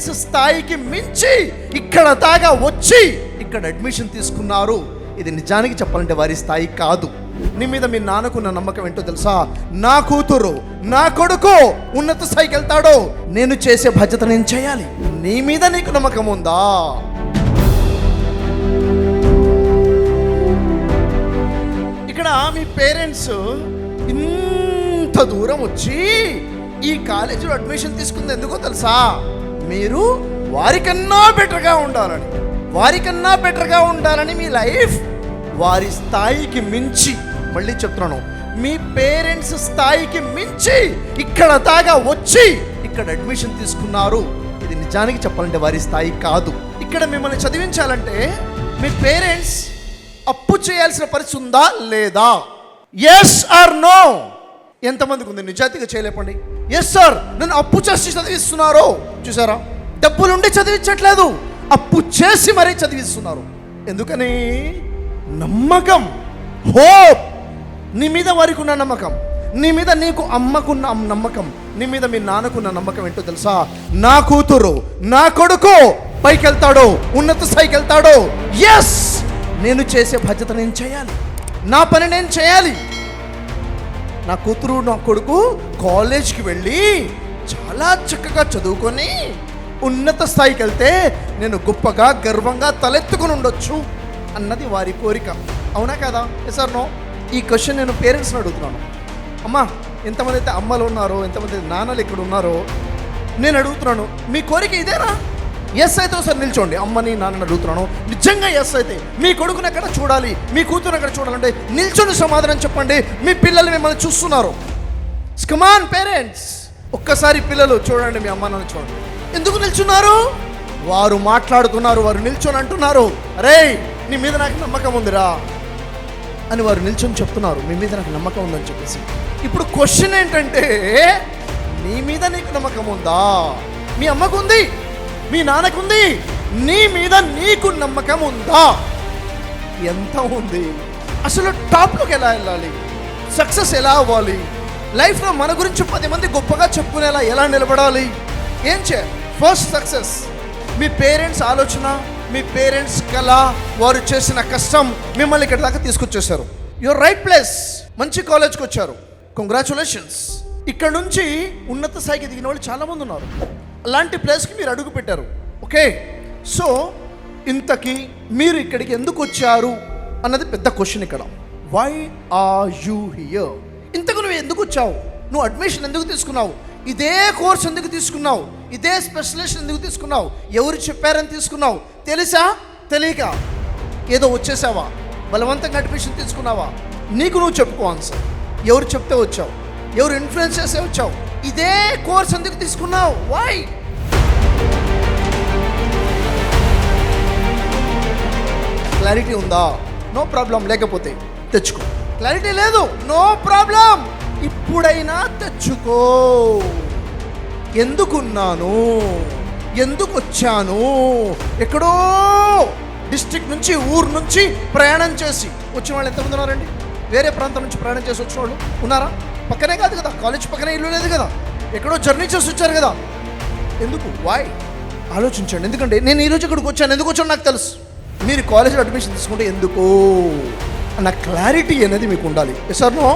Parents స్థాయికి మించి ఇక్కడ దాకా వచ్చి ఇక్కడ అడ్మిషన్ తీసుకున్నారు. ఇది నిజానికి చెప్పాలంటే వారి స్థాయి కాదు. నీ మీద మీ నాన్నకున్న నమ్మకం ఏంటో తెలుసా? నా కూతురు, నా కొడుకు ఉన్నత స్థాయికి వెళ్తాడో నేను చేసే బాధ్యత నేను చేయాలి. నీ మీద నీకు నమ్మకం ఉందా? ఇక్కడ మీ పేరెంట్స్ ఇంత దూరం వచ్చి ఈ కాలేజీలో అడ్మిషన్ తీసుకుంది ఎందుకో తెలుసా? మీరు వారికన్నా బెటర్గా ఉండాలని మీ లైఫ్ వారి స్థాయికి మించి, మళ్ళీ చెప్తున్నాను, మీ పేరెంట్స్ స్థాయికి మించి ఇక్కడ దాకా వచ్చి ఇక్కడ అడ్మిషన్ తీసుకున్నారు. ఇది నిజానికి చెప్పాలంటే వారి స్థాయి కాదు. ఇక్కడ మిమ్మల్ని చదివించాలంటే మీ పేరెంట్స్ అప్పు చేయాల్సిన పరిస్థితి ఉందా లేదా? Yes or no? ఎంతమందికి ఉంది? నిజాయితీగా చేయలేపండి. ఎస్ సార్, నన్ను అప్పు చేసి చదివిస్తున్నారు. చూసారా, డబ్బులుండి చదివించట్లేదు, అప్పు చేసి మరీ చదివిస్తున్నారు. ఎందుకని? నమ్మకం, హోప్. నీ మీద వారికి ఉన్న నమ్మకం, నీ మీద నీకు అమ్మకున్న నమ్మకం, నీ మీద మీ నాన్నకున్న నమ్మకం ఏంటో తెలుసా? నా కూతురు, నా కొడుకు పైకి వెళ్తాడో, ఉన్నత స్థాయికి వెళ్తాడో, ఎస్ నేను చేసే బాధ్యత నేను చేయాలి, నా పని నేను చేయాలి. నా కూతురు, నా కొడుకు కాలేజ్కి వెళ్ళి చాలా చక్కగా చదువుకొని ఉన్నత స్థాయికి వెళ్తే నేను గొప్పగా గర్వంగా తలెత్తుకుని ఉండొచ్చు అన్నది వారి కోరిక. అవునా కదా? Yes or no? ఈ క్వశ్చన్ నేను పేరెంట్స్ని అడుగుతున్నాను. అమ్మా, ఎంతమంది అయితే అమ్మలు ఉన్నారో, ఎంతమంది అయితే నాన్నలు ఇక్కడ ఉన్నారో నేను అడుగుతున్నాను, మీ కోరిక ఇదేనా? ఎస్ అయితే ఒకసారి నిల్చోండి. అమ్మని నాన్నని అడుగుతున్నాను, నిజంగా ఎస్ అయితే మీ కొడుకుని ఎక్కడ చూడాలి, మీ కూతురు ఎక్కడ చూడాలంటే నిల్చొని సమాధానం చెప్పండి. మీ పిల్లలు మిమ్మల్ని చూస్తున్నారు. కమాన్ పేరెంట్స్, ఒక్కసారి పిల్లలు చూడండి, మీ అమ్మ నాన్న చూడండి. ఎందుకు నిల్చున్నారు? వారు మాట్లాడుతున్నారు, వారు నిల్చొని అంటున్నారు, అరే నీ మీద నాకు నమ్మకం ఉందిరా అని వారు నిల్చొని చెప్తున్నారు, మీ మీద నాకు నమ్మకం ఉందని చెప్పేసి. ఇప్పుడు క్వశ్చన్ ఏంటంటే, నీ మీద నీకు నమ్మకం ఉందా? మీ అమ్మకుంది, మీ నాన్నకుంది, నీ మీద నీకు నమ్మకం ఉందా? ఎంత ఉంది? అసలు టాప్లోకి ఎలా వెళ్ళాలి? సక్సెస్ ఎలా అవ్వాలి? లైఫ్లో మన గురించి 10 మంది గొప్పగా చెప్పుకునేలా ఎలా నిలబడాలి? ఏం చేయాలి? ఫస్ట్ సక్సెస్ మీ పేరెంట్స్ ఆలోచన, మీ పేరెంట్స్ కళ, వారు చేసిన కష్టం మిమ్మల్ని ఇక్కడ దాకా తీసుకొచ్చేసారు. Your right place. మంచి కాలేజ్కి వచ్చారు, కంగ్రాచులేషన్స్. ఇక్కడ నుంచి ఉన్నత స్థాయికి దిగిన వాళ్ళు చాలామంది ఉన్నారు. అలాంటి ప్లేస్కి మీరు అడుగు పెట్టారు. ఓకే, సో ఇంతకీ మీరు ఇక్కడికి ఎందుకు వచ్చారు అన్నది పెద్ద క్వశ్చన్ ఇక్కడ. Why are you here? ఇంతకు నువ్వు ఎందుకు వచ్చావు? నువ్వు అడ్మిషన్ ఎందుకు తీసుకున్నావు? ఇదే కోర్స్ ఎందుకు తీసుకున్నావు? ఇదే స్పెషలైజేషన్ ఎందుకు తీసుకున్నావు? ఎవరు చెప్పారని తీసుకున్నావు? తెలుసా? తెలియక ఏదో వచ్చేసావా? బలవంతంగా అడ్మిషన్ తీసుకున్నావా? నీకు నువ్వు చెప్పుకో ఆన్సర్. ఎవరు చెప్తే వచ్చావు? ఎవరు ఇన్ఫ్లుయెన్స్ చేసే వచ్చావు? ఇదే కోర్స్ ఎందుకు తీసుకున్నావు? వై? క్లారిటీ ఉందా? No problem. లేకపోతే తెచ్చుకో. క్లారిటీ లేదు, నో ప్రాబ్లం. ఇప్పుడైనా తెచ్చుకో. ఎందుకున్నాను, ఎందుకు వచ్చాను? ఎక్కడో డిస్ట్రిక్ట్ నుంచి, ఊరు నుంచి ప్రయాణం చేసి వచ్చిన వాళ్ళు ఎంతమంది ఉన్నారండి? వేరే ప్రాంతం నుంచి ప్రయాణం చేసి వచ్చిన వాళ్ళు ఉన్నారా? పక్కనే కాదు కదా, కాలేజ్ పక్కనే ఇల్లు లేదు కదా, ఎక్కడో జర్నీ చేసి వచ్చారు కదా. ఎందుకు? వై? ఆలోచించండి. ఎందుకంటే నేను ఈరోజు ఇక్కడికి వచ్చాను, ఎందుకు వచ్చాను నాకు తెలుసు. మీరు కాలేజ్లో అడ్మిషన్ తీసుకుంటే ఎందుకు అన్న క్లారిటీ అనేది మీకు ఉండాలి. Yes or no?